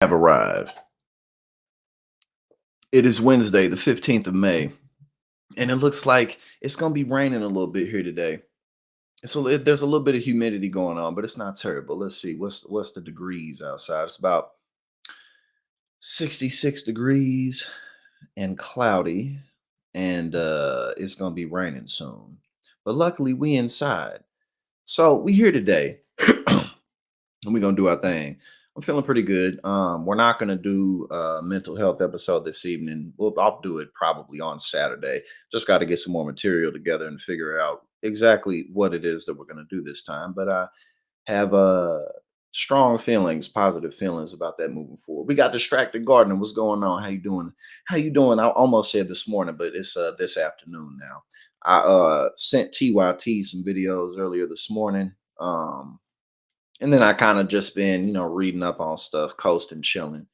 Have arrived. It is Wednesday, the 15th of May, and it looks like it's going to be raining a little bit here today. There's a little bit of humidity going on, but it's not terrible. Let's see what's the degrees outside. It's about 66 degrees and cloudy, and it's going to be raining soon. But luckily we inside. So we here today. And we're gonna do our thing. I'm feeling pretty good. We're not gonna do a mental health episode this evening. I'll do it probably on Saturday. Just got to get some more material together and figure out exactly what it is that we're gonna do this time. But I have strong feelings, positive feelings about that moving forward. We got distracted gardening. What's going on? How you doing? How you doing? I almost said this morning, but it's this afternoon now. I sent TYT some videos earlier this morning. And then I kind of just been, reading up on stuff, coasting, chilling.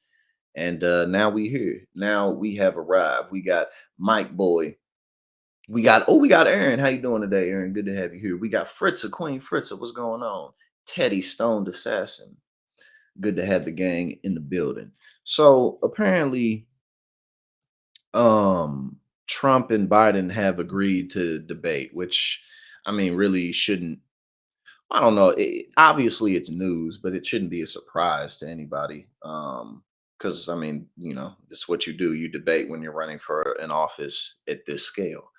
And now we here. Now we have arrived. We got Mike Boy. We got Aaron. How you doing today, Aaron? Good to have you here. We got Fritza, Queen Fritza. What's going on? Teddy Stoned Assassin. Good to have the gang in the building. So apparently, Trump and Biden have agreed to debate, which I mean really shouldn't. I don't know. Obviously, it's news, but it shouldn't be a surprise to anybody. Because I mean, it's what you do. You debate when you're running for an office at this scale.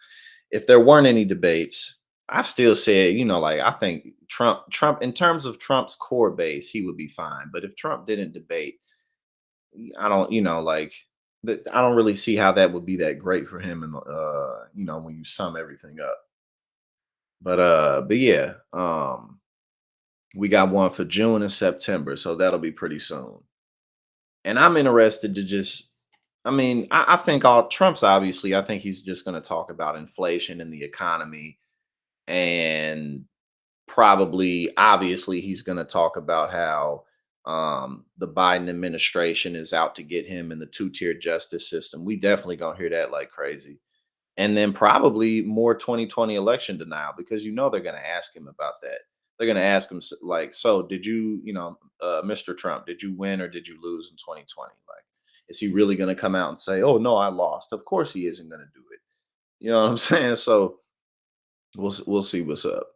If there weren't any debates, I still say, like I think Trump, in terms of Trump's core base, he would be fine. But if Trump didn't debate, I don't, like I don't really see how that would be that great for him. And when you sum everything up. But yeah, we got one for June and September, so that'll be pretty soon. And I'm interested to just, I mean, I think all Trump's obviously, I think he's just going to talk about inflation and the economy, and probably, obviously, he's going to talk about how the Biden administration is out to get him in the two-tier justice system. We definitely gonna hear that like crazy. And then probably more 2020 election denial because they're going to ask him about that. They're going to ask him like, so did you, Mr. Trump, did you win or did you lose in 2020? Like, is he really going to come out and say, oh no, I lost? Of course he isn't going to do it. You know what I'm saying? So we'll see what's up.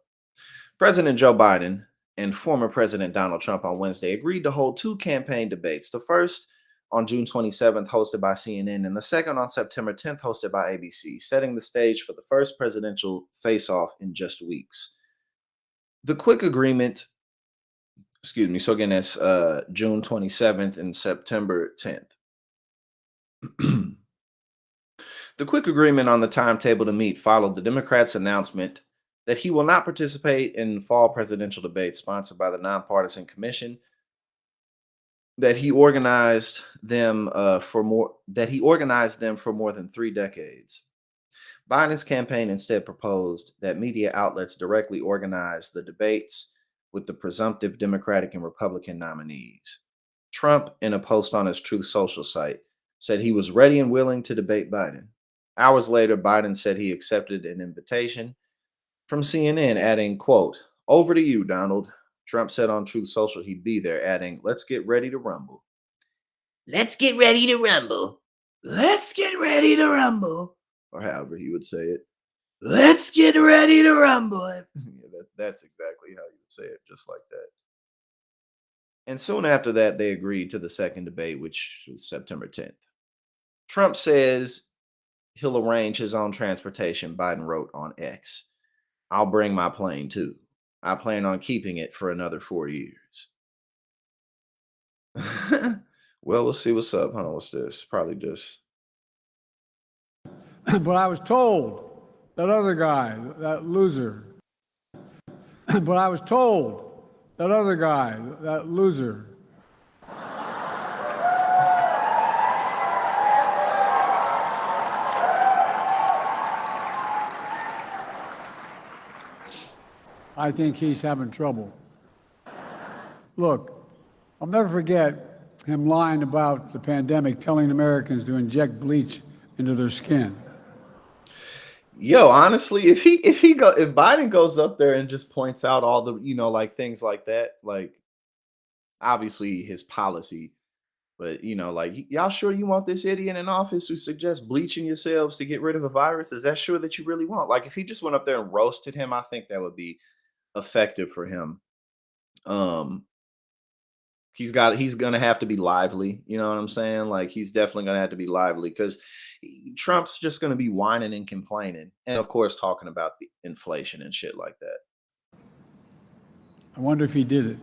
President Joe Biden and former President Donald Trump on Wednesday agreed to hold two campaign debates. The first on June 27th, hosted by CNN, and the second on September 10th, hosted by ABC, setting the stage for the first presidential face-off in just weeks. The quick agreement, so again, that's June 27th and September 10th. The quick agreement on the timetable to meet followed the Democrats' announcement that he will not participate in fall presidential debates sponsored by the Nonpartisan Commission that he organized them for more than 3 decades. Biden's campaign instead proposed that media outlets directly organize the debates with the presumptive Democratic and Republican nominees. Trump, in a post on his Truth Social site, said he was ready and willing to debate Biden. Hours later, Biden said he accepted an invitation from CNN, adding, quote, "Over to you, Donald." Trump said on Truth Social he'd be there, adding, "Let's get ready to rumble." Let's get ready to rumble. Let's get ready to rumble. Or however he would say it. Let's get ready to rumble. Yeah, that's exactly how you would say it, just like that. And soon after that, they agreed to the second debate, which was September 10th. Trump says he'll arrange his own transportation, Biden wrote on X. "I'll bring my plane too. I plan on keeping it for another 4 years." Well, we'll see what's up. Huh? What's this? Probably just. But I was told that other guy, that loser. But I was told that other guy, that loser. I think he's having trouble. Look, I'll never forget him lying about the pandemic, telling Americans to inject bleach into their skin. Yo, honestly, if Biden goes up there and just points out all the, like things like that, like obviously his policy But like, y'all sure you want this idiot in office who suggests bleaching yourselves to get rid of a virus? Is that sure that you really want? Like, if he just went up there and roasted him, I think that would be effective for him. Um, he's gonna have to be lively. You know what I'm saying? Like, he's definitely gonna have to be lively because Trump's just gonna be whining and complaining, and of course talking about the inflation and shit like that. I wonder if he did it.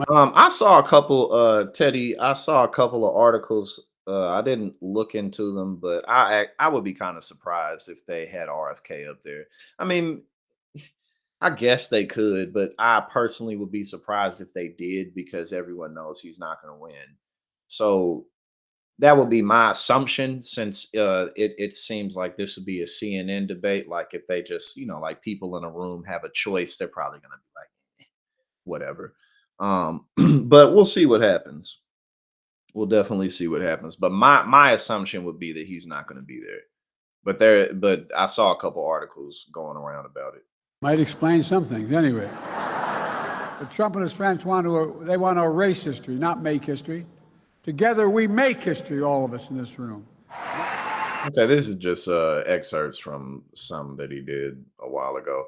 I saw a couple, Teddy. I saw a couple of articles. I didn't look into them, but I would be kind of surprised if they had RFK up there. I mean, I guess they could, but I personally would be surprised if they did because everyone knows he's not going to win. So that would be my assumption, since it seems like this would be a CNN debate. Like, if they just, like, people in a room have a choice, they're probably going to be like, whatever. But we'll see what happens. We'll definitely see what happens. But my assumption would be that he's not going to be there. But I saw a couple articles going around about it. Might explain some things. Anyway, but Trump and his friends they want to erase history, not make history. Together we make history, all of us in this room. Okay, this is just excerpts from some that he did a while ago.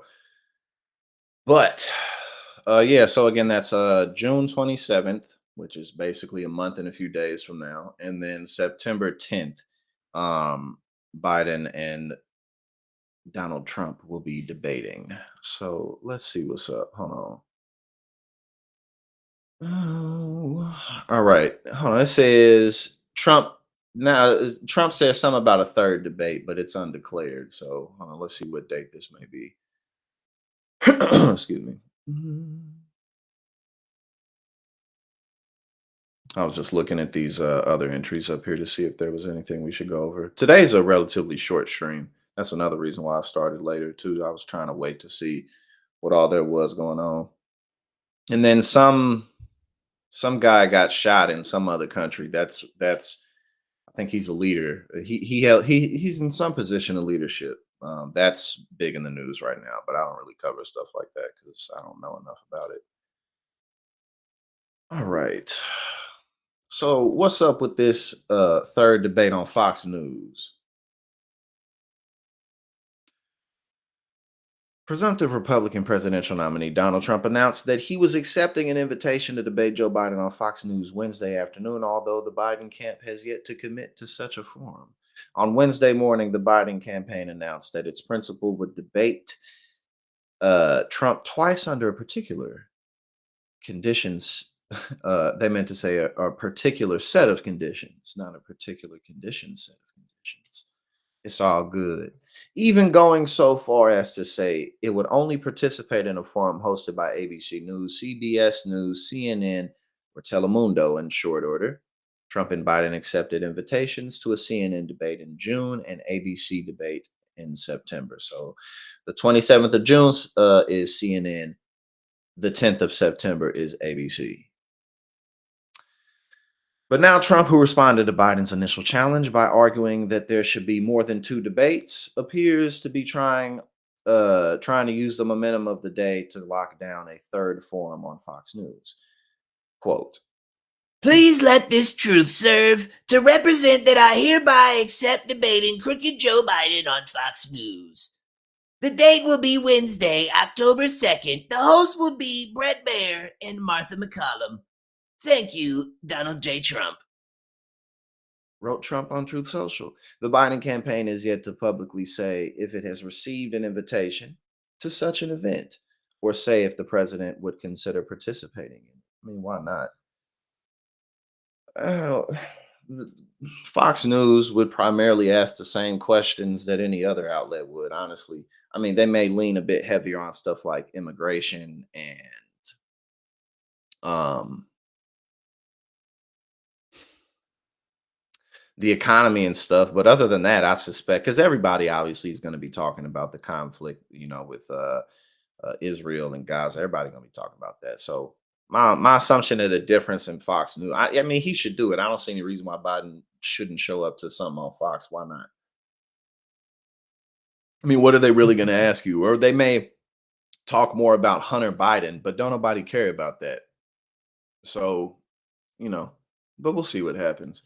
But yeah, so again, that's June 27th, which is basically a month and a few days from now, and then September 10th, Biden and Donald Trump will be debating. So let's see what's up. Hold on. Oh, all right. Hold on. It says Trump says something about a third debate, but it's undeclared. So hold on, let's see what date this may be. Excuse me. I was just looking at these other entries up here to see if there was anything we should go over. Today's a relatively short stream. That's another reason why I started later too. I was trying to wait to see what all there was going on. And then some guy got shot in some other country. That's I think he's a leader. He's in some position of leadership. That's big in the news right now, but I don't really cover stuff like that because I don't know enough about it. All right. So what's up with this third debate on Fox News? Presumptive Republican presidential nominee Donald Trump announced that he was accepting an invitation to debate Joe Biden on Fox News Wednesday afternoon, although the Biden camp has yet to commit to such a forum. On Wednesday morning, the Biden campaign announced that its principal would debate Trump twice under a particular conditions. They meant to say a particular set of conditions, not a particular condition set of conditions. It's all good. Even going so far as to say it would only participate in a forum hosted by ABC News, CBS News, CNN, or Telemundo in short order. Trump and Biden accepted invitations to a CNN debate in June and ABC debate in September. So the 27th of June is CNN. The 10th of September is ABC. But now Trump, who responded to Biden's initial challenge by arguing that there should be more than two debates, appears to be trying to use the momentum of the day to lock down a third forum on Fox News. Quote, "Please let this truth serve to represent that I hereby accept debating crooked Joe Biden on Fox News. The date will be Wednesday, October 2nd. The hosts will be Brett Baer and Martha McCollum. Thank you, Donald J. Trump." wrote Trump on Truth Social. The Biden campaign is yet to publicly say if it has received an invitation to such an event, or say if the president would consider participating in it. I mean, why not? Uh, the- Fox News would primarily ask the same questions that any other outlet would, honestly. I mean, they may lean a bit heavier on stuff like immigration and um, the economy and stuff. But other than that, I suspect because everybody obviously is going to be talking about the conflict, with Israel and Gaza. Everybody going to be talking about that. So my assumption of the difference in Fox News, I mean, he should do it. I don't see any reason why Biden shouldn't show up to something on Fox. Why not? I mean, what are they really going to ask you? Or they may talk more about Hunter Biden, but don't nobody care about that. So, you know, but we'll see what happens.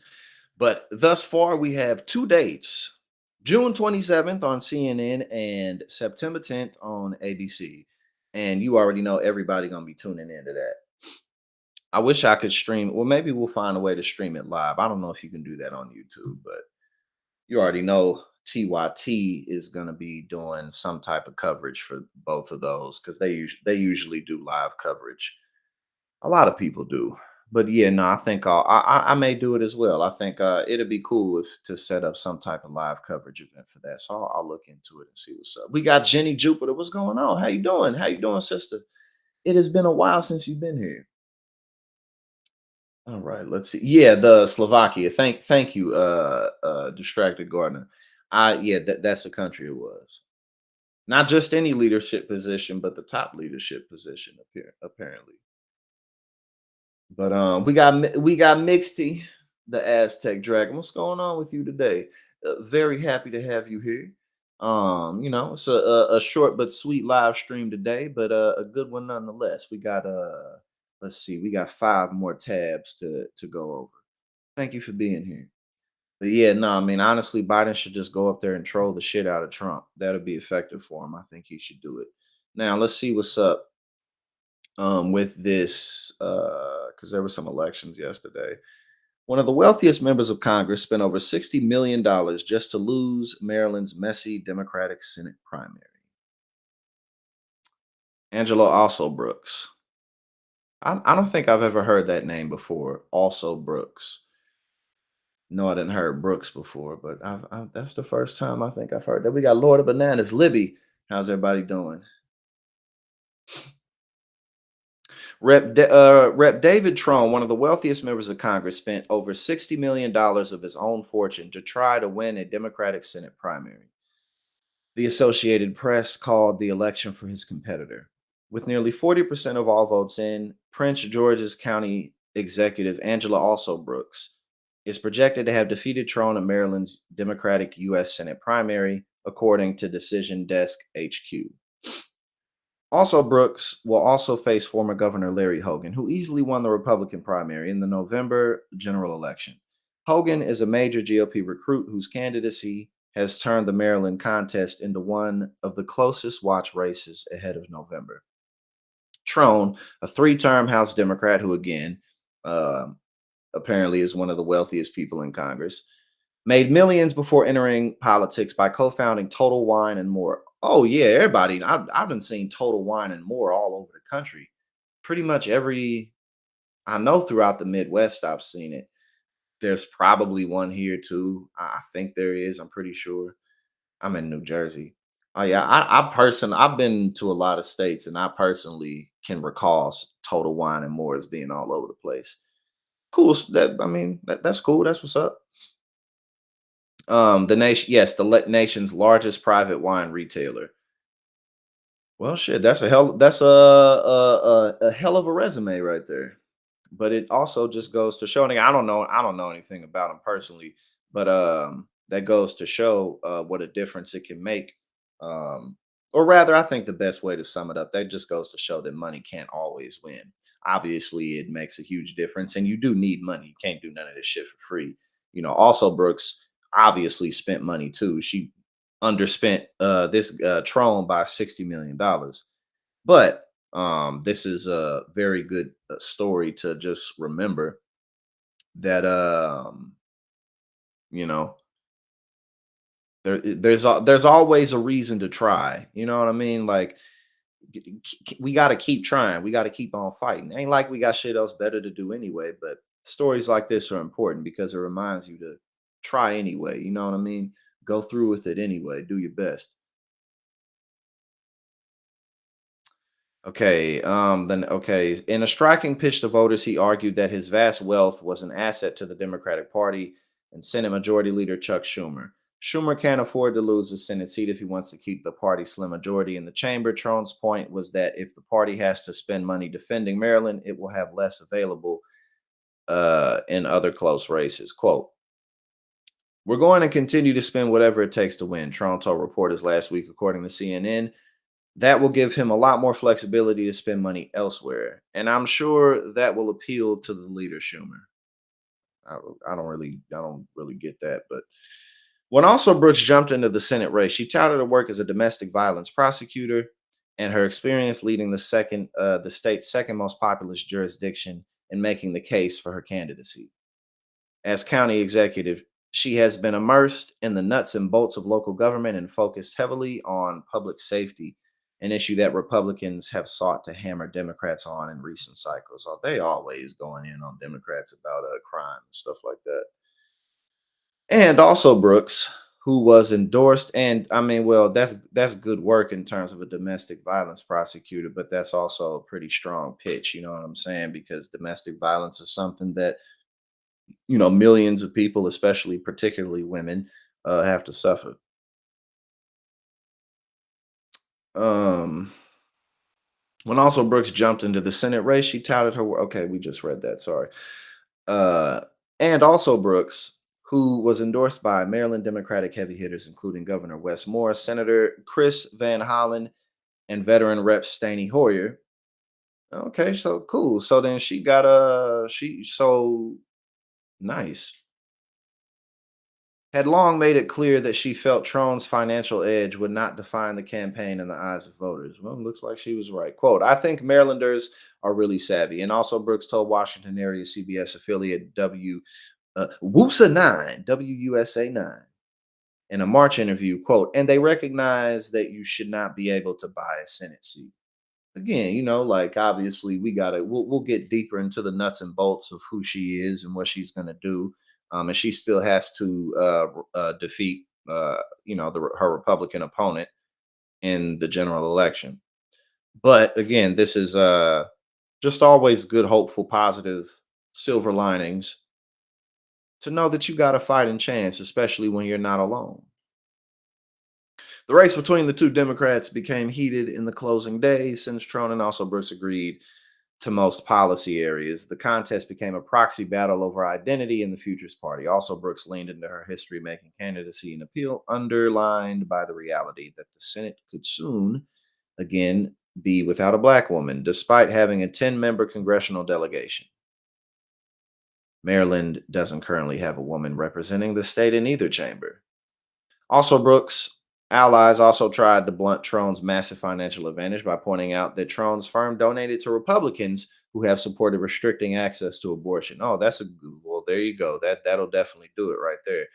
But thus far, we have two dates: June 27th on CNN and September 10th on ABC. And you already know everybody gonna be tuning into that. I wish I could stream. Well, maybe we'll find a way to stream it live. I don't know if you can do that on YouTube, but you already know TYT is going to be doing some type of coverage for both of those because they usually do live coverage. A lot of people do, but yeah, no, I think I may do it as well. I think it'd be cool if to set up some type of live coverage event for that. So I'll look into it and see what's up. We got Jenny Jupiter. What's going on? How you doing? How you doing, sister? It has been a while since you've been here. All right, let's see. Yeah, the Slovakia. Thank you, Distracted Gardener. Yeah, that's the country it was. Not just any leadership position, but the top leadership position apparently. But we got Mixty, the Aztec Dragon. What's going on with you today? Very happy to have you here. It's a short but sweet live stream today, but a good one nonetheless. We got let's see, we got five more tabs to go over. Thank you for being here. But yeah, no, I mean honestly, Biden should just go up there and troll the shit out of Trump. That'll be effective for him. I think he should do it. Now let's see what's up with this because there were some elections yesterday. One of the wealthiest members of Congress spent over $60 million just to lose Maryland's messy Democratic Senate primary. Angela Also Brooks. I don't think I've ever heard that name before. Also Brooks. No, I didn't heard Brooks before, but that's the first time I think I've heard that. We got Lord of Bananas, Libby. How's everybody doing? Rep. David Trone, one of the wealthiest members of Congress, spent over $60 million of his own fortune to try to win a Democratic Senate primary. The Associated Press called the election for his competitor. With nearly 40% of all votes in, Prince George's County Executive Angela Also Brooks is projected to have defeated Trone in Maryland's Democratic U.S. Senate primary, according to Decision Desk HQ. Also, Brooks will also face former Governor Larry Hogan, who easily won the Republican primary in the November general election. Hogan is a major GOP recruit whose candidacy has turned the Maryland contest into one of the closest watch races ahead of November. Trone, a three-term House Democrat who, again, apparently is one of the wealthiest people in Congress, made millions before entering politics by co-founding Total Wine and More. Oh yeah, everybody. I've been seeing Total Wine and More all over the country. Pretty much I know throughout the Midwest I've seen it. There's probably one here too. I think there is. I'm pretty sure. I'm in New Jersey. Oh yeah, I've been to a lot of states, and I personally can recall Total Wine and More as being all over the place. Cool. That's cool. That's what's up. The nation, yes, nation's largest private wine retailer. Well, shit, that's a hell of a resume right there. But it also just goes to show, and I don't know anything about him personally, but that goes to show what a difference it can make. Or rather, I think the best way to sum it up, that just goes to show that money can't always win. Obviously, it makes a huge difference, and you do need money. You can't do none of this shit for free. Also Brooks obviously spent money too. She underspent this Trone by $60 million. But this is a very good story to just remember that you know there's always a reason to try. You know what I mean? Like we got to keep trying. We got to keep on fighting. Ain't like we got shit else better to do anyway. But stories like this are important because it reminds you to try anyway. You know what I mean? Go through with it anyway. Do your best. Okay. In a striking pitch to voters, he argued that his vast wealth was an asset to the Democratic Party and Senate Majority Leader Chuck Schumer. Schumer can't afford to lose the Senate seat if he wants to keep the party's slim majority in the chamber. Trone's point was that if the party has to spend money defending Maryland, it will have less available in other close races. Quote, "We're going to continue to spend whatever it takes to win," Trone told reporters last week, according to CNN. That will give him a lot more flexibility to spend money elsewhere, and I'm sure that will appeal to the leader Schumer. I don't really get that, but when also Brooks jumped into the Senate race, she touted her work as a domestic violence prosecutor and her experience leading the state's second most populous jurisdiction and making the case for her candidacy. As county executive, she has been immersed in the nuts and bolts of local government and focused heavily on public safety, an issue that Republicans have sought to hammer Democrats on in recent cycles. Oh, they always going in on Democrats about crime and stuff like that. And also Brooks, who was endorsed, and I mean, well, that's good work in terms of a domestic violence prosecutor, but that's also a pretty strong pitch. You know what I'm saying? Because domestic violence is something that millions of people, especially particularly women, have to suffer. Um, when also Brooks jumped into the Senate race, she touted her. Okay, we just read that. Sorry. Uh, and also Brooks, who was endorsed by Maryland Democratic heavy hitters, including Governor Wes Moore, Senator Chris Van Hollen, and veteran Rep. Steny Hoyer. Okay, so cool. So then she got she so nice. Had long made it clear that she felt Trone's financial edge would not define the campaign in the eyes of voters. Well, looks like she was right. Quote, I think Marylanders are really savvy. And also Brooks told Washington area CBS affiliate WUSA 9, WUSA 9, in a March interview, quote, and they recognize that you should not be able to buy a Senate seat. Again, like obviously we'll get deeper into the nuts and bolts of who she is and what she's going to do. And she still has to defeat her Republican opponent in the general election. But again, this is just always good, hopeful, positive silver linings to know that you got a fighting chance, especially when you're not alone. The race between the two Democrats became heated in the closing days since Trone and also Brooks agreed to most policy areas. The contest became a proxy battle over identity in the Futures Party. Also, Brooks leaned into her history making candidacy and appeal, underlined by the reality that the Senate could soon again be without a black woman, despite having a 10-member congressional delegation. Maryland doesn't currently have a woman representing the state in either chamber. Also, Brooks' allies also tried to blunt Trone's massive financial advantage by pointing out that Trone's firm donated to Republicans who have supported restricting access to abortion. Oh, that's well, there you go. That'll definitely do it right there.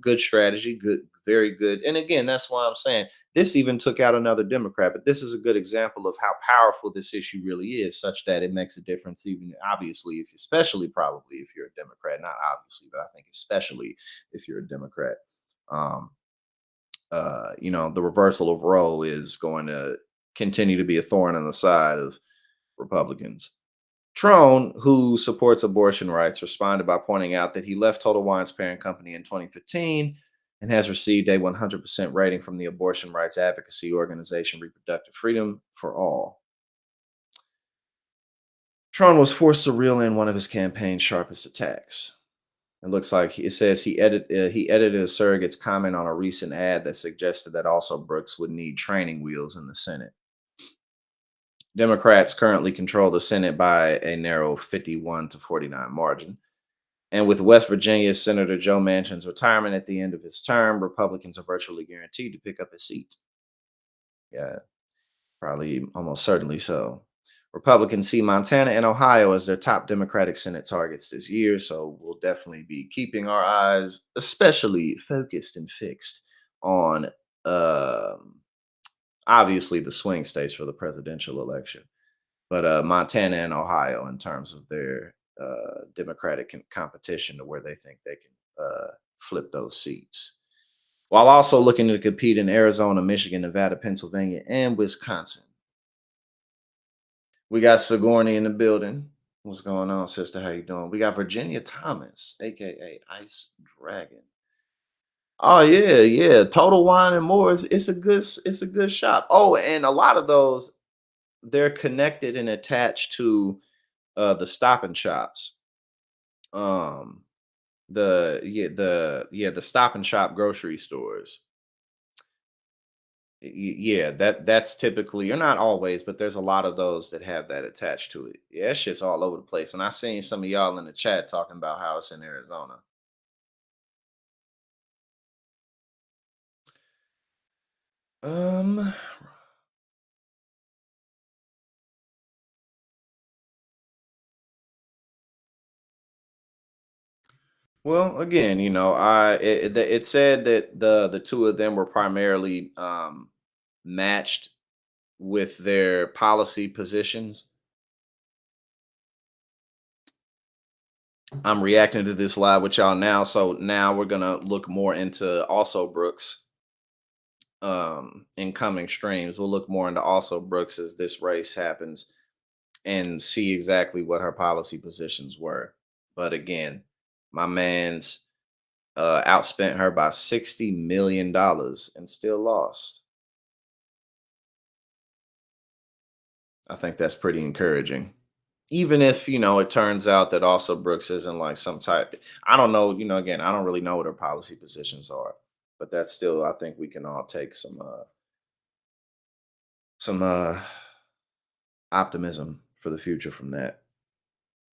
Good strategy, good, very good. And again, that's why I'm saying this even took out another Democrat, but this is a good example of how powerful this issue really is, such that it makes a difference, even obviously, especially probably if you're a Democrat, not obviously, but I think especially if you're a Democrat. Um, the reversal of Roe is going to continue to be a thorn in the side of Republicans. Trone, who supports abortion rights, responded by pointing out that he left Total Wine's parent company in 2015 and has received a 100% rating from the abortion rights advocacy organization Reproductive Freedom for All. Trone was forced to reel in one of his campaign's sharpest attacks. It looks like it says he edited a surrogate's comment on a recent ad that suggested that also Brooks would need training wheels in the Senate. Democrats currently control the Senate by a narrow 51-49 margin. And with West Virginia's Senator Joe Manchin's retirement at the end of his term, Republicans are virtually guaranteed to pick up a seat. Yeah, probably almost certainly so. Republicans see Montana and Ohio as their top Democratic Senate targets this year, so we'll definitely be keeping our eyes especially focused and fixed on obviously the swing states for the presidential election, but Montana and Ohio in terms of their Democratic competition to where they think they can flip those seats, while also looking to compete in Arizona, Michigan, Nevada, Pennsylvania, and Wisconsin. We got Sigourney in the building. What's going on, sister? How you doing? We got Virginia Thomas, aka Ice Dragon. Oh yeah, yeah. Total Wine and More is it's a good shop. Oh, and a lot of those they're connected and attached to the Stop and Shops. Um the Stop and Shop grocery stores. Yeah, that's typically, or not always, but there's a lot of those that have that attached to it. Yeah, that shit's all over the place. And I seen some of y'all in the chat talking about how it's in Arizona. Um, well, again, it said that the two of them were primarily matched with their policy positions. I'm reacting to this live with y'all now, so now we're gonna look more into also Brooks in coming streams. We'll look more into also Brooks as this race happens and see exactly what her policy positions were. But again, my man's outspent her by $60 million and still lost. I think that's pretty encouraging. Even if, it turns out that also Brooks isn't like some type, I don't know, again, I don't really know what her policy positions are, but that's still, I think we can all take some optimism for the future from that.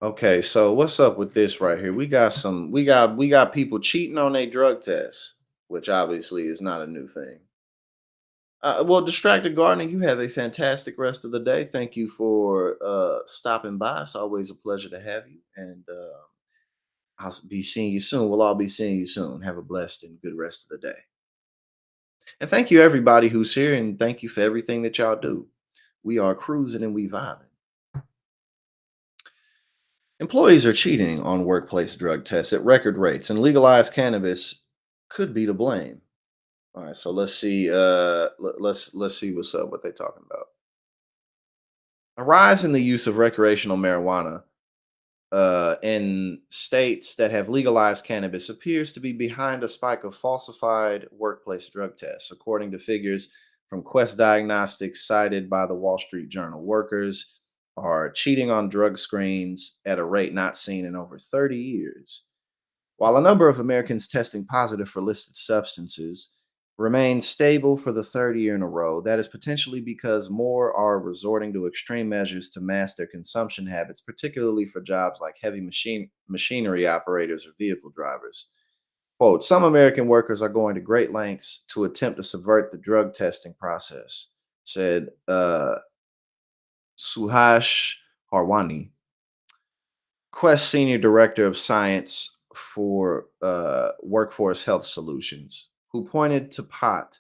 Okay, so what's up with this right here? We got people cheating on their drug tests, which obviously is not a new thing. Well, Distracted Gardening, you have a fantastic rest of the day. Thank you for stopping by. It's always a pleasure to have you. And be seeing you soon. We'll all be seeing you soon. Have a blessed and good rest of the day. And thank you, everybody who's here. And thank you for everything that y'all do. We are cruising and we vibing. Employees are cheating on workplace drug tests at record rates, and legalized cannabis could be to blame. All right, so let's see. Let's see what's up. What they talking about? A rise in the use of recreational marijuana in states that have legalized cannabis appears to be behind a spike of falsified workplace drug tests, according to figures from Quest Diagnostics cited by the Wall Street Journal. Workers are cheating on drug screens at a rate not seen in over 30 years. While a number of Americans testing positive for listed substances remains stable for the third year in a row, that is potentially because more are resorting to extreme measures to mask their consumption habits, particularly for jobs like heavy machinery operators or vehicle drivers. Quote, some American workers are going to great lengths to attempt to subvert the drug testing process, said Suhash Harwani, Quest Senior Director of Science for Workforce Health Solutions, who pointed to pot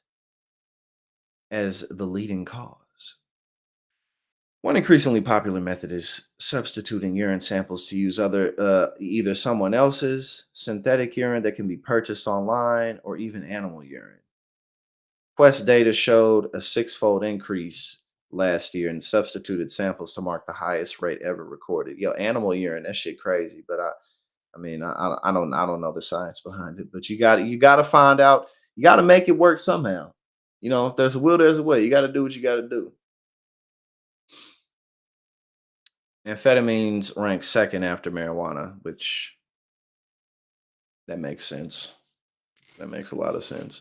as the leading cause. One increasingly popular method is substituting urine samples to use either someone else's synthetic urine that can be purchased online or even animal urine. Quest data showed a six-fold increase last year in substituted samples to mark the highest rate ever recorded. Yo, animal urine, that shit crazy. But I don't know the science behind it. But you got to find out. You got to make it work somehow. If there's a will, there's a way. You got to do what you got to do. Amphetamines rank second after marijuana, which that makes sense. That makes a lot of sense.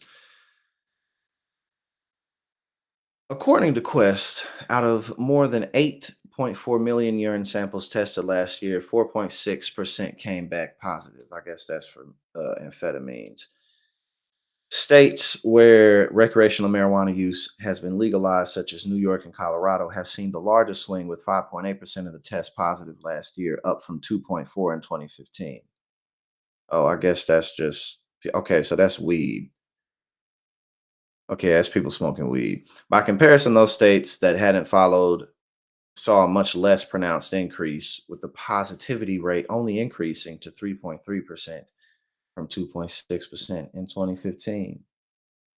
According to Quest, out of more than 8.4 million urine samples tested last year, 4.6% came back positive. I guess that's for amphetamines. States where recreational marijuana use has been legalized, such as New York and Colorado, have seen the largest swing with 5.8% of the tests positive last year, up from 2.4 in 2015. Oh, I guess that's just okay. So that's weed. Okay, that's people smoking weed. By comparison, those states that hadn't followed saw a much less pronounced increase, with the positivity rate only increasing to 3.3% from 2.6% in 2015.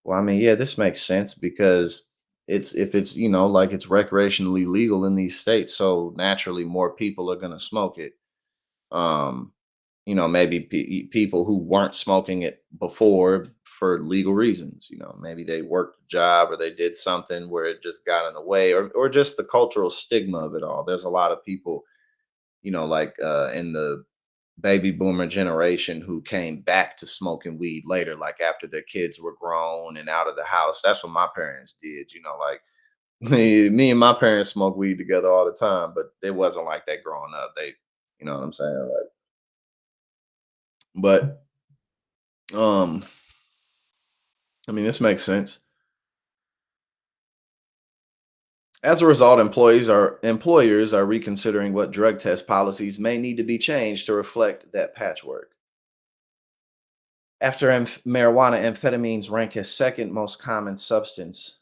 Well, I mean, yeah, this makes sense because it's if it's like it's recreationally legal in these states, so naturally more people are gonna smoke it. Um, maybe people who weren't smoking it before for legal reasons. Maybe they worked a job or they did something where it just got in the way, or just the cultural stigma of it all. There's a lot of people, like in the baby boomer generation who came back to smoking weed later, like after their kids were grown and out of the house. That's what my parents did, like me and my parents smoked weed together all the time, but it wasn't like that growing up. You know what I'm saying? But um, I mean, this makes sense. As a result, employers are reconsidering what drug test policies may need to be changed to reflect that patchwork. After marijuana, amphetamines rank as the second most common substance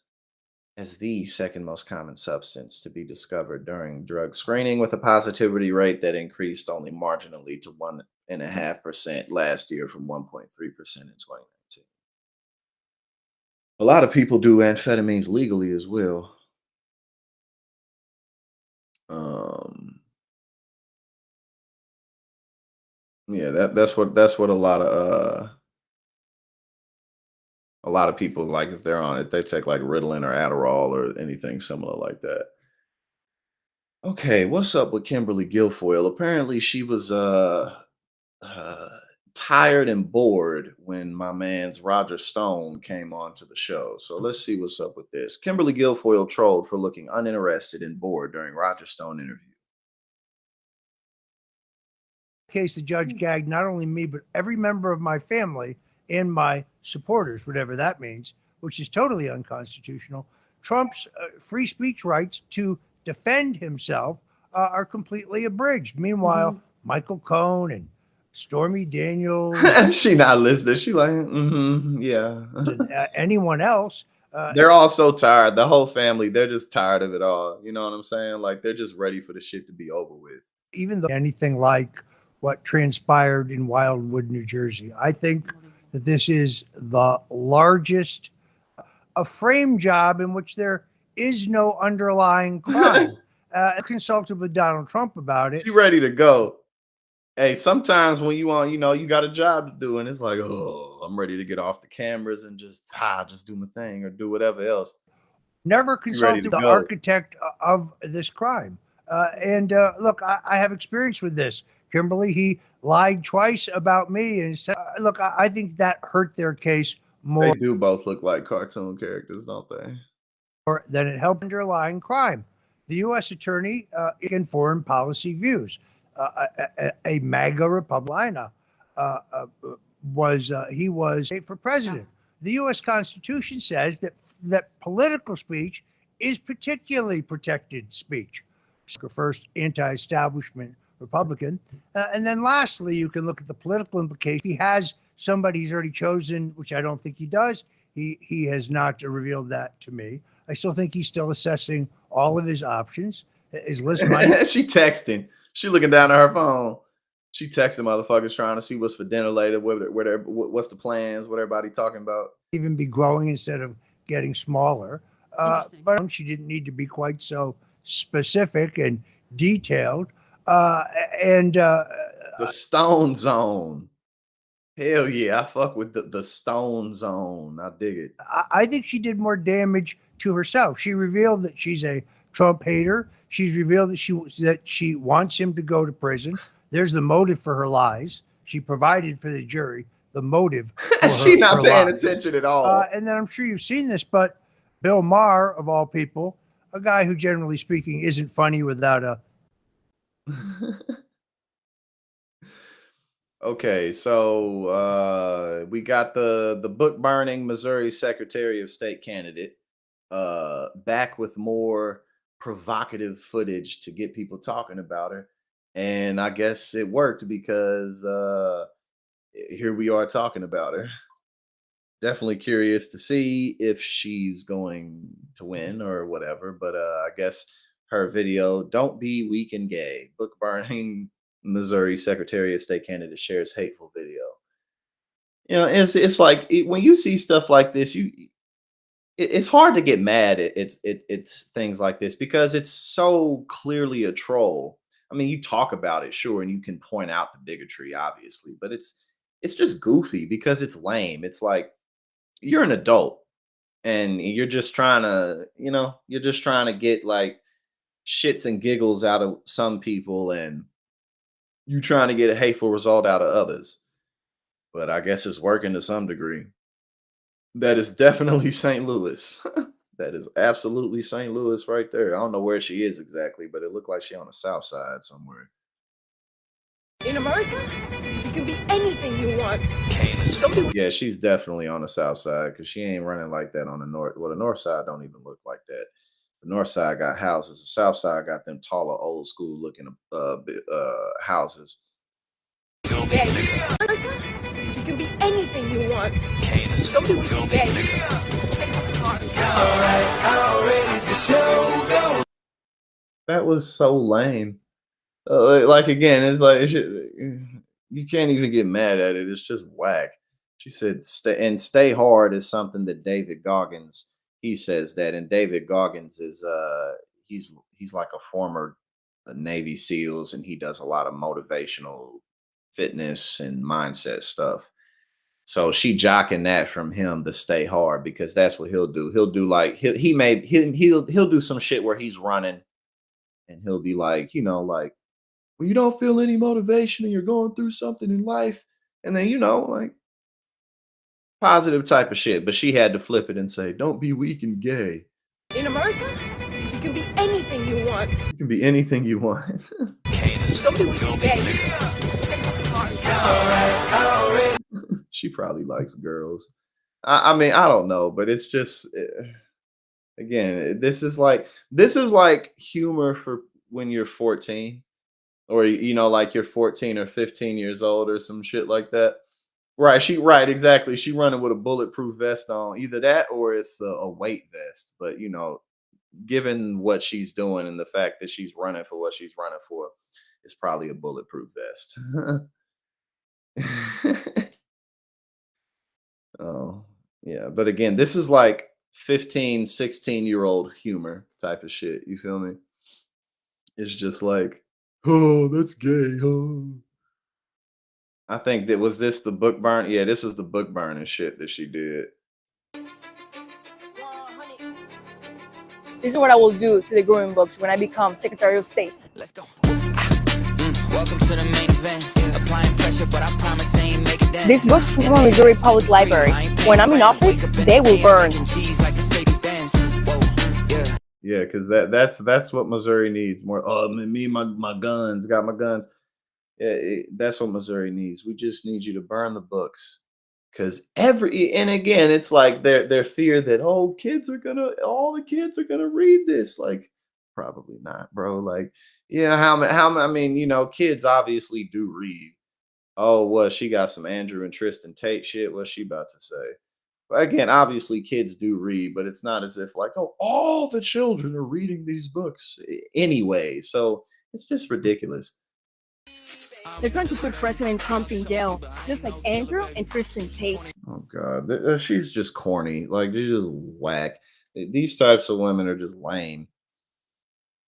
to be discovered during drug screening, with a positivity rate that increased only marginally to 1.5% last year from 1.3% in 2019. A lot of people do amphetamines legally as well. Um, yeah, that's what a lot of people, like, if they're on it, they take like Ritalin or Adderall or anything similar like that. Okay, what's up with Kimberly Guilfoyle? Apparently, she was uh, tired and bored when my man's Roger Stone came on to the show. So let's see what's up with this. Kimberly Guilfoyle trolled for looking uninterested and bored during Roger Stone interview. Case the judge gagged not only me, but every member of my family and my supporters, whatever that means, which is totally unconstitutional. Trump's free speech rights to defend himself are completely abridged. Meanwhile, Michael Cohen and Stormy Daniels She not listening. She like, yeah. and anyone else. They're all so tired. The whole family, they're just tired of it all. You know what I'm saying? Like, they're just ready for the shit to be over with. Even though anything like what transpired in Wildwood, New Jersey, I think that this is the largest a frame job in which there is no underlying crime. I consulted with Donald Trump about it. She ready to go. Hey, sometimes when you on, you got a job to do, and it's like, oh, I'm ready to get off the cameras and just do my thing or do whatever else. Never She ready consulted to the go. architect of this crime. And look, I have experience with this. Kimberly, he lied twice about me and said, look, I think that hurt their case more They do both look like cartoon characters, don't they? than it helped underlying crime. The U.S. attorney in foreign policy views, a MAGA Republican, was for president. The U.S. Constitution says that political speech is particularly protected speech. First, anti-establishment Republican, and then lastly, you can look at the political implication. He has somebody he's already chosen, which I don't think he does. He has not revealed that to me. I still think he's still assessing all of his options. His list might She texting. She looking down at her phone. She texting motherfuckers trying to see what's for dinner later, what's the plans, what everybody talking about. even be growing instead of getting smaller. But she didn't need to be quite so specific and detailed. The Stone Zone. Hell yeah, I fuck with the Stone Zone. I dig it. I think she did more damage to herself. She revealed that she's a Trump hater. She's revealed that she wants him to go to prison. There's the motive for her lies. She provided for the jury the motive. She not paying lies. attention at all. And then I'm sure you've seen this, but Bill Maher, of all people, a guy who generally speaking isn't funny without a Okay, so we got the book burning Missouri Secretary of State candidate back with more provocative footage to get people talking about her. And I guess it worked because here we are talking about her. Definitely curious to see if she's going to win or whatever, but I guess her video, "Don't Be Weak and Gay," book burning Missouri Secretary of State candidate shares hateful video. It's like when you see stuff like this, it's hard to get mad at it's things like this because it's so clearly a troll. I mean, you talk about it, sure, and you can point out the bigotry, obviously, but it's just goofy because it's lame. It's like you're an adult and you're just trying to get like shits and giggles out of some people, and You trying to get a hateful result out of others. But I guess it's working to some degree. That is definitely St. Louis. That is absolutely St. Louis right there. I don't know where she is exactly, but it looked like she on the south side somewhere. In America, you can be anything you want. Don't be Yeah, she's definitely on the south side because she ain't running like that on the north. Well, the north side don't even look like that. The north side got houses. The south side got them taller, old school looking houses. gay. In America, you can be anything you want. Don't be gay. Stay from the car. That was so lame. Like again, it's like you can't even get mad at it. It's just whack. She said, "Stay hard" is something that David Goggins he says that, and David Goggins is he's like a former Navy SEALs, and he does a lot of motivational fitness and mindset stuff. So she jocking that from him to stay hard because that's what he'll do. He'll do like he'll do some shit where he's running and he'll be like, like when you don't feel any motivation and you're going through something in life, and then like positive type of shit. But she had to flip it and say, "Don't be weak and gay. In America, you can be anything you want. You can be anything you want." Don't be gay. Stay from the car. She probably likes girls. I mean, I don't know, but it's just again, this is like humor for when you're 14 or like you're 14 or 15 years old or some shit like that. Right, exactly. She running with a bulletproof vest on. Either that or it's a weight vest. But given what she's doing and the fact that she's running for what she's running for, it's probably a bulletproof vest. Oh, yeah. But again, this is like 15, 16-year-old humor type of shit. You feel me? It's just like, oh, that's gay, huh? I think that was this the book burn. Yeah, this is the book burning shit that she did. This is what I will do to the growing books when I become Secretary of State. Let's go. Welcome to the main event. Applying pressure, but I promise I ain't make it down. These books come from Missouri Public Library. When I'm in office, they will burn. Yeah, because that's what Missouri needs more. Oh, me, my guns, got my guns. Yeah, that's what Missouri needs. We just need you to burn the books. Because and again, it's like their fear that all the kids are gonna read this. Like, probably not, bro. Like, yeah, I mean, kids obviously do read. Oh, what she got some Andrew and Tristan Tate shit. What's she about to say? But again, obviously kids do read, but it's not as if like, oh, all the children are reading these books anyway. So it's just ridiculous. They're trying to put President Trump in jail, just like Andrew and Tristan Tate. Oh God, she's just corny. Like they're just whack. These types of women are just lame.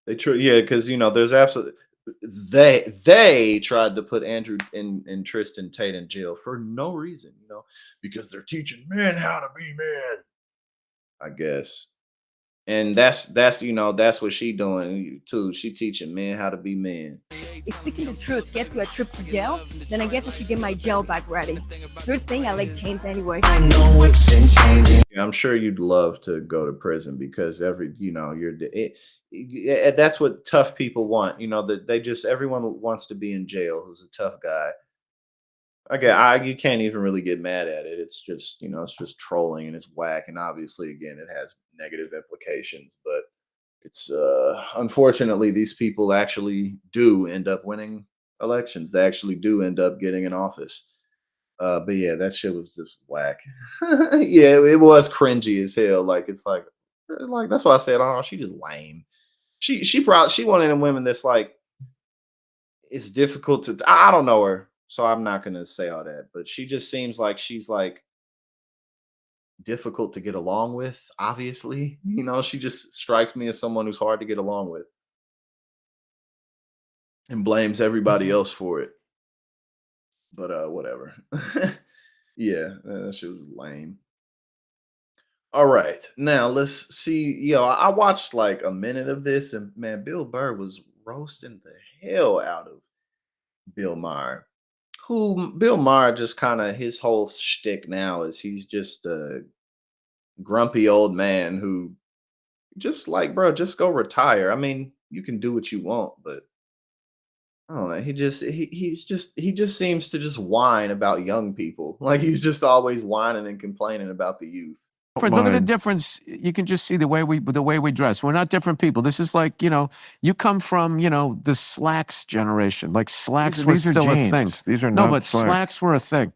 Yeah, because there's absolutely they tried to put Andrew and Tristan Tate in jail for no reason, because they're teaching men how to be men. I guess. And that's what she doing too. She teaching men how to be men. If speaking the truth gets you a trip to jail, then I guess I should get my jail bag ready. Good thing I like chains anyway. I'm sure you'd love to go to prison because that's what tough people want. That everyone wants to be in jail who's a tough guy. Okay, you can't even really get mad at it. It's just, it's just trolling and it's whack. And obviously, again, it has negative implications. But it's unfortunately, these people actually do end up winning elections. They actually do end up getting in office. But yeah, that shit was just whack. Yeah, it was cringy as hell. Like it's like that's why I said, oh, she just lame. She one of them women that's like, it's difficult to. I don't know her. So I'm not going to say all that, but she just seems like she's like difficult to get along with. Obviously, she just strikes me as someone who's hard to get along with and blames everybody else for it. But whatever. Yeah, that shit was lame. All right, now let's see. I watched like a minute of this, and man, Bill Burr was roasting the hell out of Bill Maher. Who Bill Maher just kind of his whole shtick now is he's just a grumpy old man who just like, bro, just go retire. I mean, you can do what you want, but I don't know. He just seems to just whine about young people. Like he's just always whining and complaining about the youth. Look at the difference. You can just see the way we dress. We're not different people. This is like, you come from, the slacks generation. Like slacks were still a thing. These are not No, but slacks were a thing.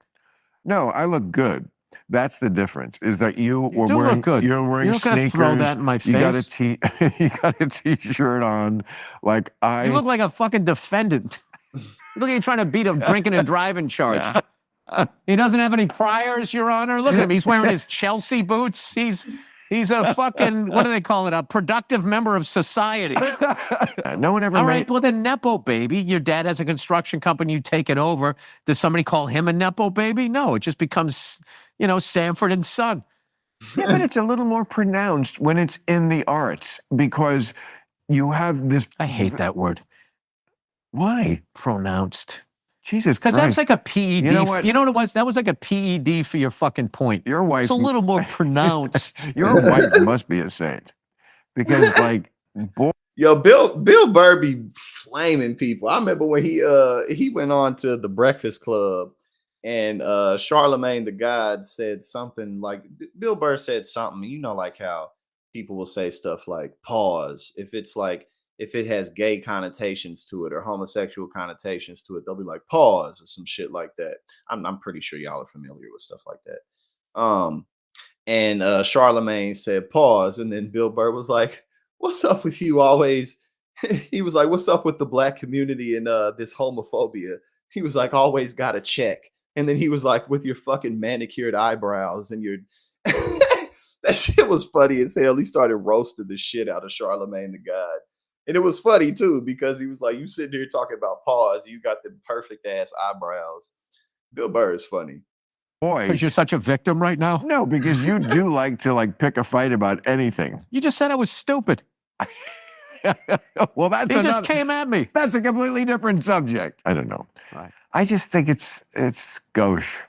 No, I look good. That's the difference. Is that you were do wearing look good. You're wearing You're not gonna sneakers. throw that in my You got face. you got a t-shirt on. Like You look like a fucking defendant. You look like you're trying to beat a drinking and driving charge. He doesn't have any priors, Your Honor. Look at him. He's wearing his Chelsea boots. He's a fucking, what do they call it? A productive member of society. No one ever All made. right, well then Nepo baby. Your dad has a construction company, you take it over. Does somebody call him a Nepo baby? No, it just becomes, Sanford and Son. Yeah, but it's a little more pronounced when it's in the arts because you have this. I hate that word. Why? Pronounced. Jesus Because Christ. that's like a PED. You know what? You know what it was? That was like a PED for your fucking point. Your wife. It's a little more pronounced. Your wife must be a saint because, like, boy. Yo, Bill Burr be flaming people. I remember when he went on to the Breakfast Club and Charlemagne the God said something like Bill Burr said something, like how people will say stuff like pause. If it has gay connotations to it or homosexual connotations to it, they'll be like pause or some shit like that. I'm pretty sure y'all are familiar with stuff like that. And Charlemagne said pause, and then Bill Burr was like, what's up with you always? He was like, what's up with the black community and this homophobia? He was like, always got to check. And then he was like, with your fucking manicured eyebrows and your that shit was funny as hell. He started roasting the shit out of Charlemagne the God. And it was funny too, because he was like, you sitting here talking about pause, you got the perfect ass eyebrows. Bill Burr is funny. Boy. Because you're such a victim right now? No, because you do like to pick a fight about anything. You just said I was stupid. Well, that's He just came at me. That's a completely different subject. I don't know. Right. I just think it's gauche.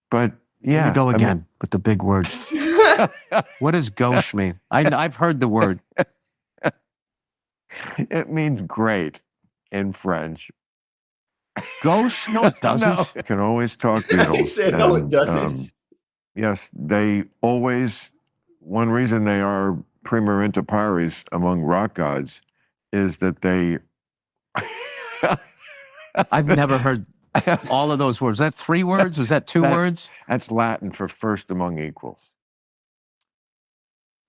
But yeah. Here we go again with the big words. What does gauche mean? I've heard the word. It means great in French. Gauche? No, it doesn't. No. You can always talk Beatles. He said, no, it doesn't. Yes, they always, one reason they are prima inter pares among rock gods is that they... I've never heard all of those words. Was that 3 words? Was that 2 words? That's Latin for first among equals.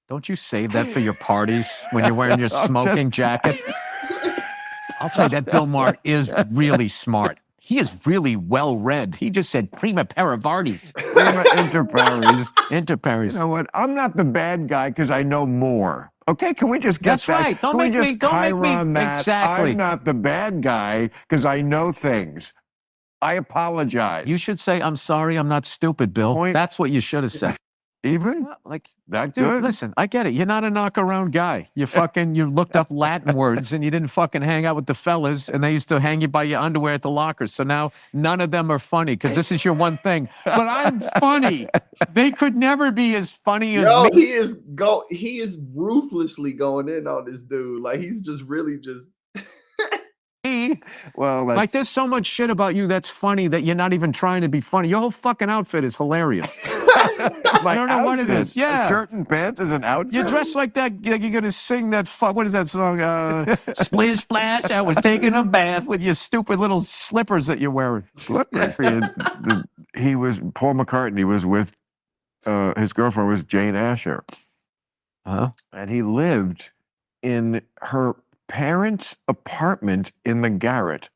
Don't you save that for your parties when you're wearing your smoking jacket? I'll tell you, that Bill Maher is really smart. He is really well-read. He just said prima paravardis. Prima inter pares. Inter pares. You know what? I'm not the bad guy because I know more. Okay, can we just get That's that? right. Don't Can we make me- just don't make me- Chiron that? exactly. I'm not the bad guy because I know things. I apologize. You should say, I'm sorry, I'm not stupid, Bill. That's what you should have said. Even? Like, that dude, good? listen, I get it. You're not a knock-around guy. You looked up Latin words and you didn't fucking hang out with the fellas and they used to hang you by your underwear at the lockers. So now none of them are funny because this is your one thing. But I'm funny. They could never be as funny as Yo, me. he is ruthlessly going in on this dude. Like he's just really just Well, like there's so much shit about you that's funny that you're not even trying to be funny. Your whole fucking outfit is hilarious. I don't know what it is. Yeah. A shirt and pants is an outfit? You're dressed like that. Like you're going to sing that, what is that song? Splish Splash, I was taking a bath with your stupid little slippers that you're wearing. Slippers. Paul McCartney was with, his girlfriend was Jane Asher. Uh-huh. And he lived in her parents' apartment in the garret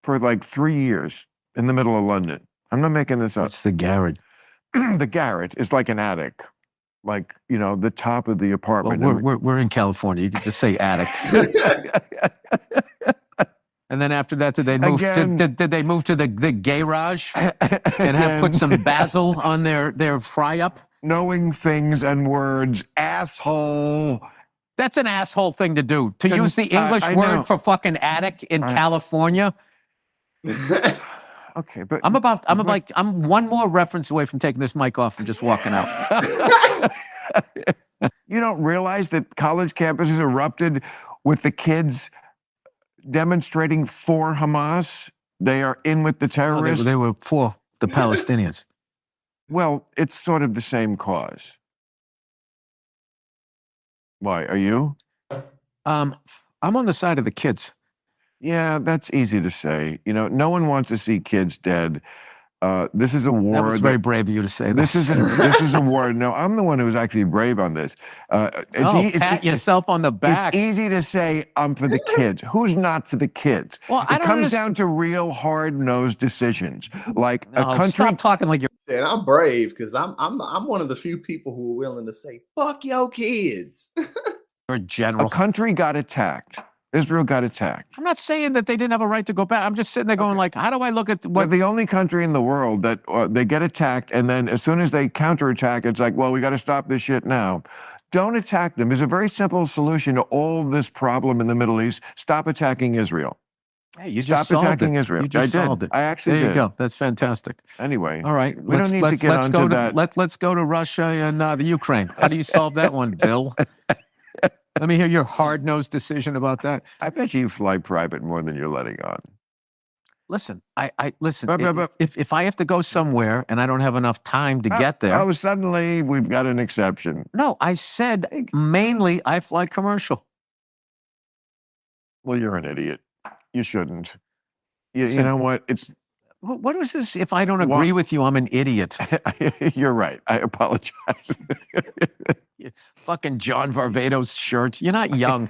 for like 3 years in the middle of London. I'm not making this up. What's the garret? The garret is like an attic, like, the top of the apartment. Well, we're in California. You can just say attic. And then after that, did they move? Did they move to the garage and have put some basil on their fry up? Knowing things and words, asshole. That's an asshole thing to do. To use the English word for fucking attic in California. Okay, but I'm one more reference away from taking this mic off and just walking out. you don't realize that college campuses erupted with the kids demonstrating for Hamas. They are in with the Oh, terrorists. they were for the Palestinians. Well, it's sort of the same cause. Why, are you? I'm on the side of the kids. Yeah, that's easy to say. You know, no one wants to see kids dead. This is a war. That was very brave of you to say that. This is a war. No, I'm the one who's actually brave on this. Pat yourself on the back. It's easy to say I'm for the kids. Who's not for the kids? Well, I it don't comes down to real hard-nosed decisions. Like a country. Stop talking like you're. And I'm brave because I'm one of the few people who are willing to say fuck your kids. You're a general. A country got attacked. Israel got attacked. I'm not saying that they didn't have a right to go back. I'm just sitting there going like, how do I look at We're the only country in the world that they get attacked, and then as soon as they counterattack, it's like, well, we got to stop this shit now. Don't attack them. There's a very simple solution to all this problem in the Middle East. Stop attacking Israel. Hey, you Stop just solved attacking it. Israel. You just I did. solved it. I actually there did. you go. That's fantastic. Anyway. All right. We don't need to get onto that. Let's go to Russia and the Ukraine. How do you solve that one, Bill? Let me hear your hard-nosed decision about that. I bet you fly private more than you're letting on. Listen, I listen. But- If I have to go somewhere and I don't have enough time to get there. Oh, suddenly we've got an exception. No, I said mainly I fly commercial. Well, you're an idiot. You shouldn't. You know what? It's What was this? If I don't agree with you, I'm an idiot. You're right. I apologize. You fucking John Varvatos shirt. You're not young.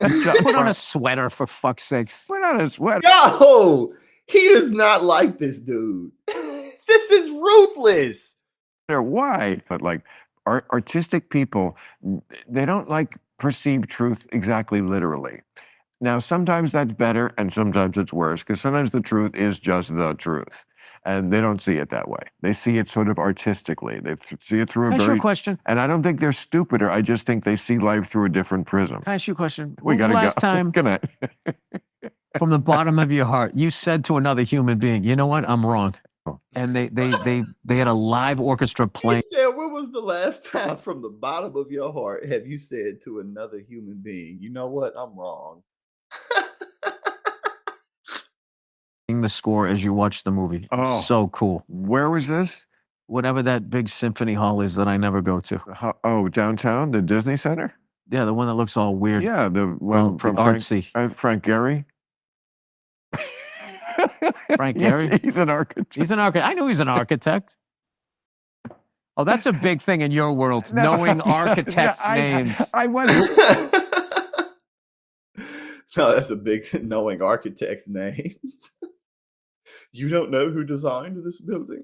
Put on a sweater, for fuck's sakes. Put on a sweater. Yo, he does not like this dude. This is ruthless. Why? But like artistic people, they don't like perceive truth exactly literally. Now, sometimes that's better and sometimes it's worse because sometimes the truth is just the truth. And they don't see it that way. They see it sort of artistically. They see it through a Can I ask you very... a question? And I don't think they're stupider. I just think they see life through a different prism. Can I ask you a question? We When was gotta the last go. time, Good night. from the bottom of your heart, you said to another human being, you know what, I'm wrong. And they had a live orchestra He playing. said, when was the last time from the bottom of your heart have you said to another human being, you know what, I'm wrong? The score as you watch the movie. Oh. So cool. Where was this? Whatever that big symphony hall is that I never go to. Oh, downtown, the Disney Center? Yeah, the one that looks all weird. Yeah, the one from artsy. Frank Gehry. Frank Yes, Gehry? he's an architect. He's an architect. I knew he's an architect. Oh, that's a big thing in your world, knowing architects' names. I wasn't. No, that's a big knowing architects' names. You don't know who designed this building?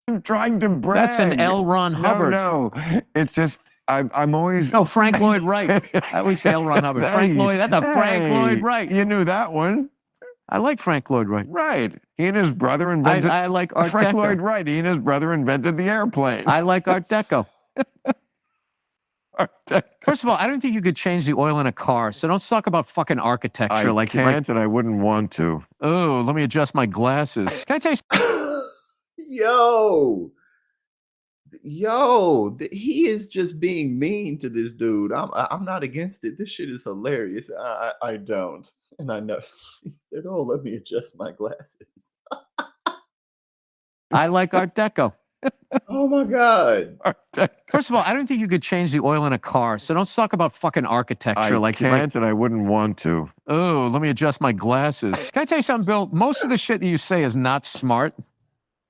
I'm trying to brag. That's an L. Ron Hubbard. No, it's just I'm always. No, Frank Lloyd Wright. I always say L. Ron Hubbard. Frank Lloyd. That's a Frank Lloyd Wright. You knew that one, I like Frank Lloyd Wright. right? He and his brother invented. I like Art Frank Deco. Lloyd Wright. He and his brother invented the airplane. I like Art Deco. Art Deco. First of all, I don't think you could change the oil in a car, so don't talk about fucking architecture. I can't, and I wouldn't want to. Oh, let me adjust my glasses. Can I tell you? He is just being mean to this dude. I'm not against it. This shit is hilarious. I don't, and I know. He said, "Oh, let me adjust my glasses." I like Art Deco. Oh my god. Art Deco. First of all, I don't think you could change the oil in a car, so don't talk about fucking architecture. I can't, and I wouldn't want to. Oh, let me adjust my glasses. Can I tell you something, Bill? Most of the shit that you say is not smart.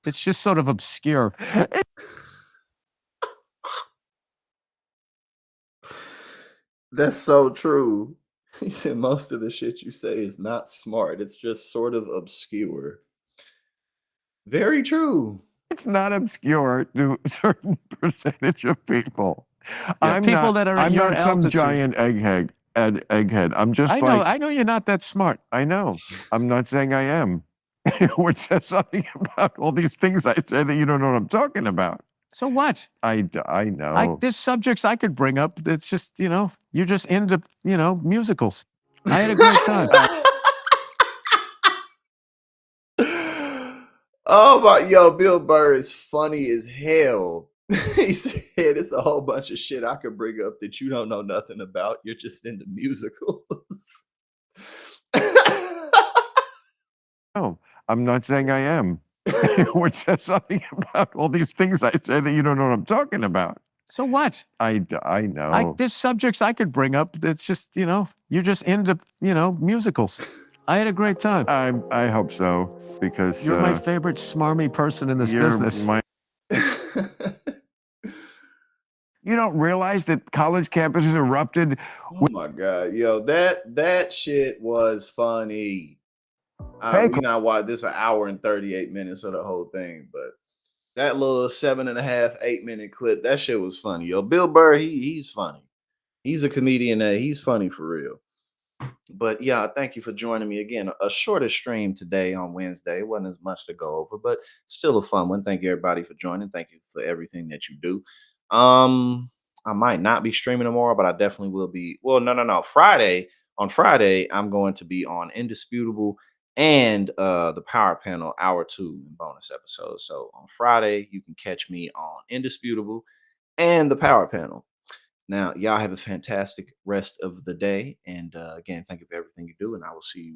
It's just sort of obscure. That's so true. He said most of the shit you say is not smart. It's just sort of obscure. Very true. It's not obscure to a certain percentage of people. Yeah, people that are at I'm your not some altitude. giant egghead. I'm just I know you're not that smart. I know. I'm not saying I am. Which says something about all these things I say that you don't know what I'm talking about. So what? I know. There's subjects I could bring up. It's just, you're just into, musicals. I had a great time. Oh my, yo, Bill Burr is funny as hell. He said it's a whole bunch of shit I could bring up that you don't know nothing about. You're just into musicals. No, I'm not saying I am. Which says something about all these things I say that you don't know what I'm talking about. So what? I know. There's subjects I could bring up. That's just, you're just into, musicals. I had a great time. I hope so, because You're my favorite smarmy person in this you're business. my. You don't realize that college campuses erupted. Oh my god, yo, that shit was funny. Hey, We not watch this an hour and 38 minutes of the whole thing, but that little 7.5, 8 minute clip, that shit was funny. Yo, Bill Burr, he's funny. He's a comedian. He's funny for real. But yeah, thank you for joining me again. A shorter stream today on Wednesday. It wasn't as much to go over, but still a fun one. Thank you everybody for joining. Thank you for everything that you do. I might not be streaming tomorrow, but I definitely will be. Well, no. On Friday, I'm going to be on Indisputable and the Power Panel Hour 2 bonus episodes. So on Friday, you can catch me on Indisputable and the Power Panel. Now, y'all have a fantastic rest of the day. And again, thank you for everything you do. And I will see you